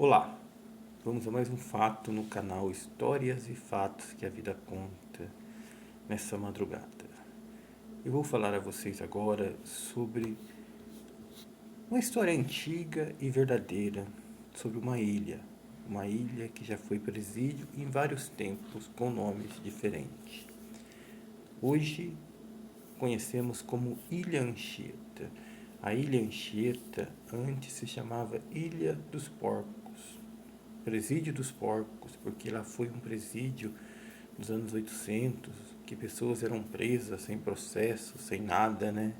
Olá, vamos a mais um fato no canal Histórias e Fatos que a Vida Conta nessa madrugada. Eu vou falar a vocês agora sobre uma história antiga e verdadeira sobre uma ilha que já foi presídio em vários tempos com nomes diferentes. Hoje conhecemos como Ilha Anchieta. A Ilha Anchieta antes se chamava Ilha dos Porcos, Presídio dos Porcos, porque lá foi um presídio nos anos 800, que pessoas eram presas sem processo, sem nada, né?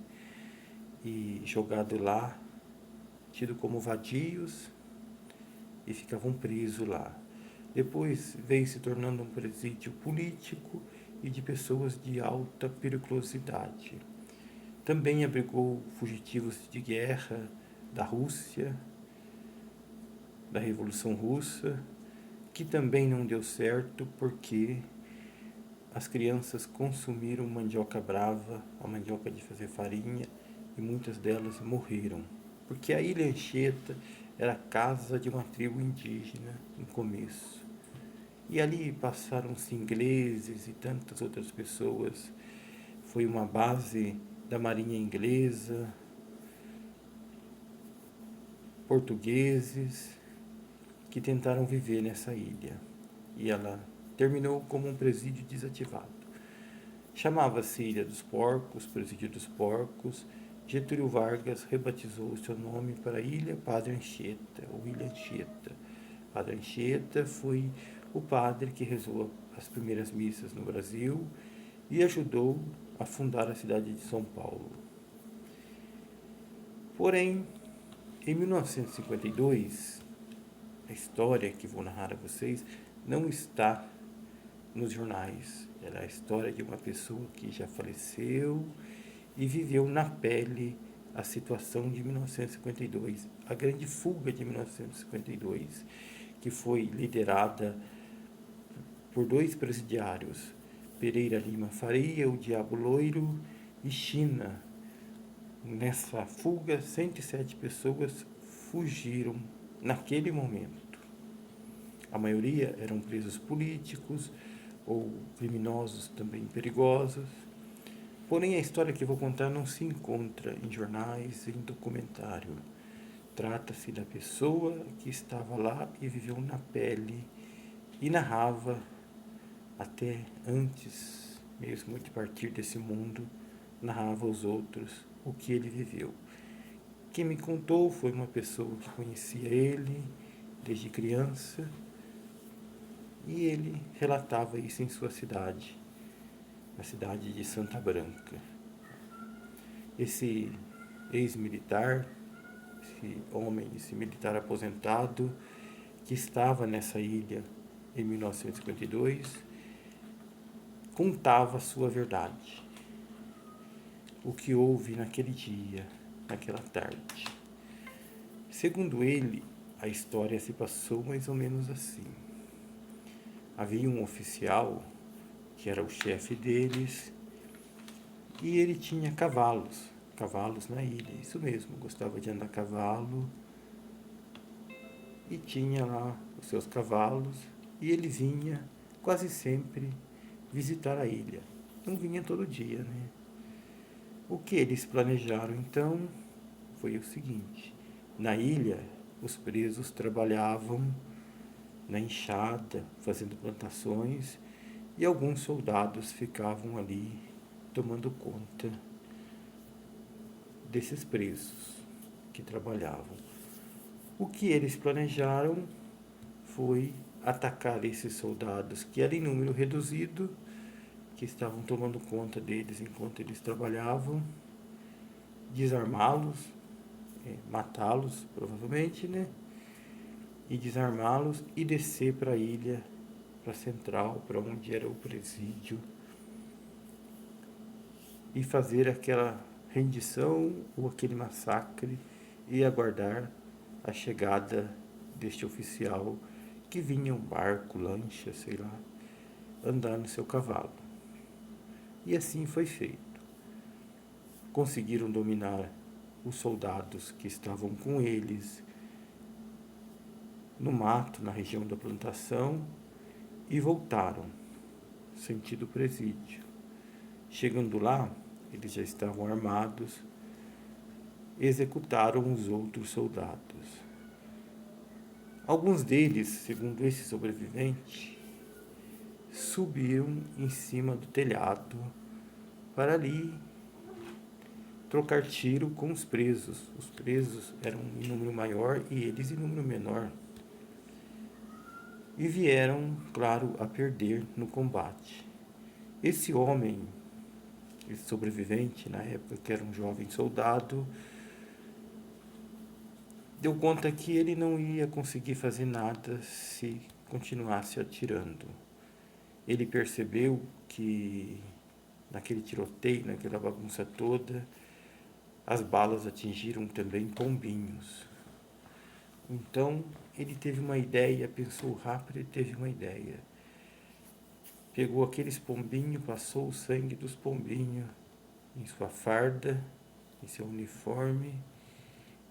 E jogado lá, tido como vadios, e ficavam presos lá. Depois veio se tornando um presídio político e de pessoas de alta periculosidade. Também abrigou fugitivos de guerra da Rússia, da Revolução Russa, que também não deu certo porque as crianças consumiram mandioca brava, a mandioca de fazer farinha, e muitas delas morreram. Porque a Ilha Anchieta era a casa de uma tribo indígena no começo. E ali passaram-se ingleses e tantas outras pessoas. Foi uma base da marinha inglesa, portugueses, que tentaram viver nessa ilha. E ela terminou como um presídio desativado. Chamava-se Ilha dos Porcos, Presídio dos Porcos. Getúlio Vargas rebatizou o seu nome para Ilha Padre Anchieta, ou Ilha Anchieta. Padre Anchieta foi o padre que rezou as primeiras missas no Brasil e ajudou a fundar a cidade de São Paulo. Porém, em 1952, a história que vou narrar a vocês não está nos jornais. Era a história de uma pessoa que já faleceu e viveu na pele a situação de 1952, a grande fuga de 1952, que foi liderada por dois presidiários, Pereira Lima Faria, o Diabo Loiro, e China. Nessa fuga, 107 pessoas fugiram naquele momento. A maioria eram presos políticos ou criminosos também perigosos. Porém, a história que vou contar não se encontra em jornais e em documentário. Trata-se da pessoa que estava lá e viveu na pele e narrava, até antes mesmo de partir desse mundo, narrava aos outros o que ele viveu. Quem me contou foi uma pessoa que conhecia ele desde criança e ele relatava isso em sua cidade, na cidade de Santa Branca. Esse ex-militar, esse militar aposentado, que estava nessa ilha em 1952, contava a sua verdade. O que houve naquele dia, naquela tarde. Segundo ele, a história se passou mais ou menos assim. Havia um oficial, que era o chefe deles, e ele tinha cavalos na ilha, isso mesmo, gostava de andar a cavalo, e tinha lá os seus cavalos, e ele vinha quase sempre visitar a ilha. Não vinha todo dia, né? O que eles planejaram então foi o seguinte: na ilha, os presos trabalhavam na enxada, fazendo plantações, e alguns soldados ficavam ali tomando conta desses presos que trabalhavam. O que eles planejaram foi atacar esses soldados, que eram em número reduzido, que estavam tomando conta deles enquanto eles trabalhavam, desarmá-los, matá-los provavelmente, né? E desarmá-los e descer para a ilha, para a central, para onde era o presídio, e fazer aquela rendição ou aquele massacre e aguardar a chegada deste oficial que vinha um barco, lancha, sei lá, andar no seu cavalo. E assim foi feito. Conseguiram dominar os soldados que estavam com eles, no mato, na região da plantação, e voltaram, sentido presídio. Chegando lá, eles já estavam armados, executaram os outros soldados. Alguns deles, segundo esse sobrevivente, subiram em cima do telhado para ali trocar tiro com os presos. Os presos eram em número maior e eles em número menor. E vieram, claro, a perder no combate. Esse homem, esse sobrevivente, na época que era um jovem soldado, deu conta que ele não ia conseguir fazer nada se continuasse atirando. Ele percebeu que naquele tiroteio, naquela bagunça toda, as balas atingiram também pombinhos. Então ele teve uma ideia, pensou rápido e teve uma ideia. Pegou aqueles pombinhos, passou o sangue dos pombinhos em sua farda, em seu uniforme,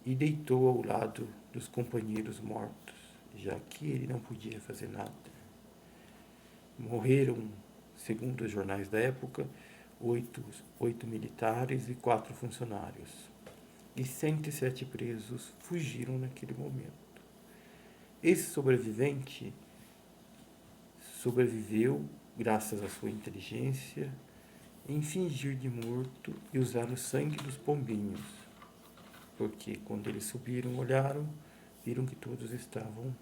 e deitou ao lado dos companheiros mortos, já que ele não podia fazer nada. Morreram, segundo os jornais da época, 8 militares e 4 funcionários. E 107 presos fugiram naquele momento. Esse sobrevivente sobreviveu graças à sua inteligência em fingir de morto e usar o sangue dos pombinhos. Porque quando eles subiram, olharam, viram que todos estavam,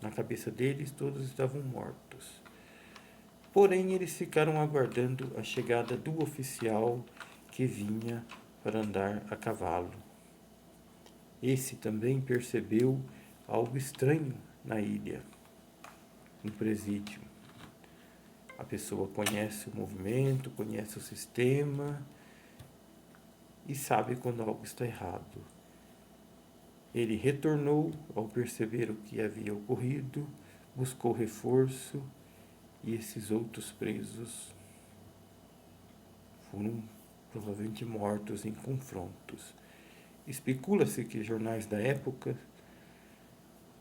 na cabeça deles, todos estavam mortos. Porém, eles ficaram aguardando a chegada do oficial que vinha para andar a cavalo. Esse também percebeu algo estranho na ilha, no presídio. A pessoa conhece o movimento, conhece o sistema e sabe quando algo está errado. Ele retornou ao perceber o que havia ocorrido, buscou reforço e esses outros presos foram provavelmente mortos em confrontos. Especula-se que jornais da época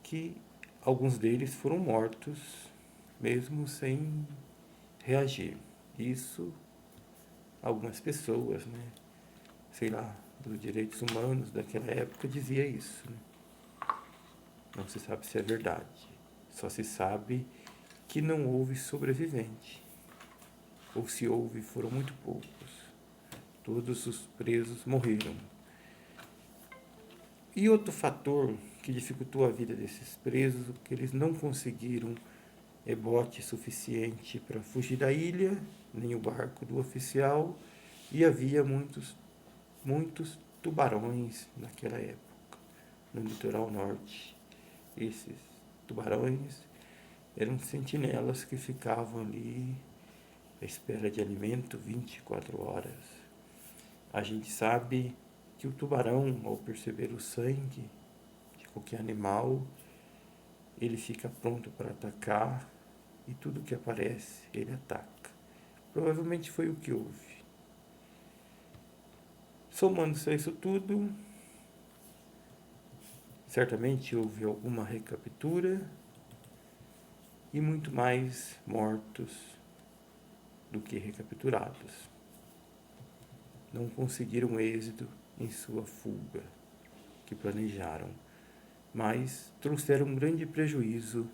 que alguns deles foram mortos mesmo sem reagir. Isso algumas pessoas, sei lá, dos direitos humanos daquela época dizia isso. Não se sabe se é verdade. Só se sabe que não houve sobrevivente. Ou se houve, foram muito poucos. Todos os presos morreram. E outro fator que dificultou a vida desses presos, que eles não conseguiram bote suficiente para fugir da ilha, nem o barco do oficial, e havia muitos tubarões naquela época, no litoral norte. Esses tubarões eram sentinelas que ficavam ali à espera de alimento 24 horas. A gente sabe que o tubarão, ao perceber o sangue de qualquer animal, ele fica pronto para atacar e tudo que aparece ele ataca. Provavelmente foi o que houve. Somando-se a isso tudo, certamente houve alguma recaptura e muito mais mortos do que recapturados. Não conseguiram êxito em sua fuga que planejaram, mas trouxeram um grande prejuízo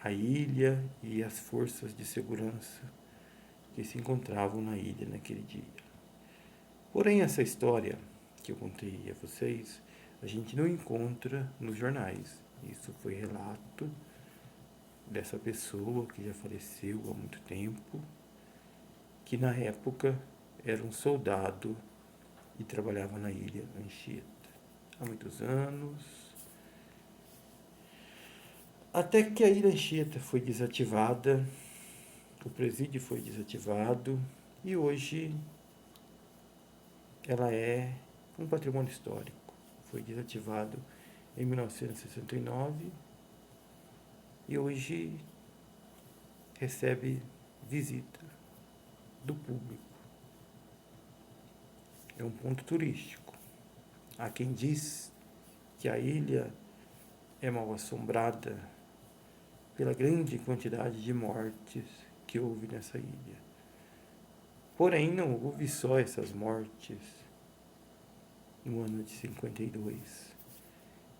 à ilha e às forças de segurança que se encontravam na ilha naquele dia. Porém, essa história que eu contei a vocês, a gente não encontra nos jornais. Isso foi relato dessa pessoa que já faleceu há muito tempo, que na época era um soldado e trabalhava na ilha Anchieta há muitos anos, até que a ilha Anchieta foi desativada, o presídio foi desativado e hoje ela é um patrimônio histórico. Foi desativado em 1969 e hoje recebe visita do público. É um ponto turístico. Há quem diz que a ilha é mal assombrada pela grande quantidade de mortes que houve nessa ilha. Porém, não houve só essas mortes no ano de 52.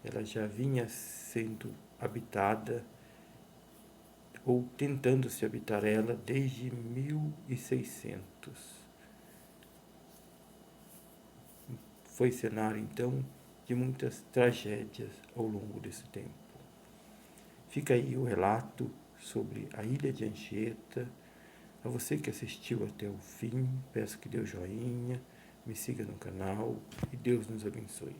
Ela já vinha sendo habitada ou tentando se habitar ela desde 1600. Foi cenário, então, de muitas tragédias ao longo desse tempo. Fica aí o relato sobre a ilha de Anchieta. A você que assistiu até o fim, peço que dê o joinha, me siga no canal e Deus nos abençoe.